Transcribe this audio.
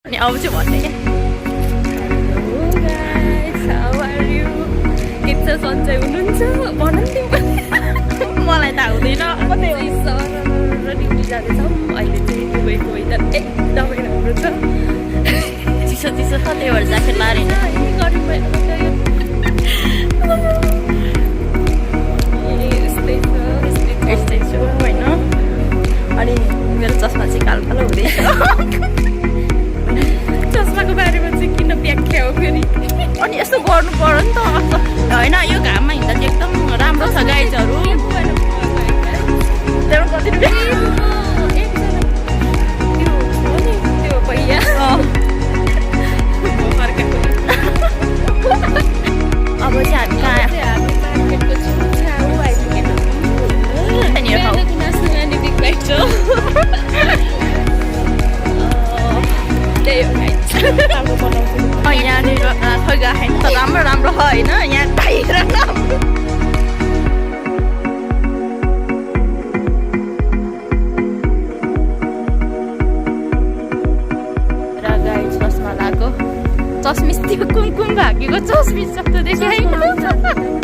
अनि अब चाहिँ भन्ने क्या के छ सन्चै हुनुहुन्छ भन्नु मलाई त आउँदैन ड्युटी जाँदैछौँ अहिले चाहिँ दुबईको वेदर एकदमै राम्रो छ चिसो चिसो छ त्यही भएर ज्याकेट लाएर यस्तै छु होइन अनि मेरो चस्मा चाहिँ कालो कालो हुँदैछ चस्माको बारेमा चाहिँ किन व्याख्या हो फेरि अनि यस्तो गर्नु पर्यो नि त होइन यो घाममा हिँड्दा चाहिँ एकदम राम्रो छ गाइजहरू कति त्यो पहिला अब चाहिँ हामी यहाँनिर खै खाइन त राम्रो राम्रो छ होइन यहाँ बाहिर गाई चस्मा लगाएको चस्मिस त्यो कुमकुम भागेको चस्मिस जस्तो देखेँ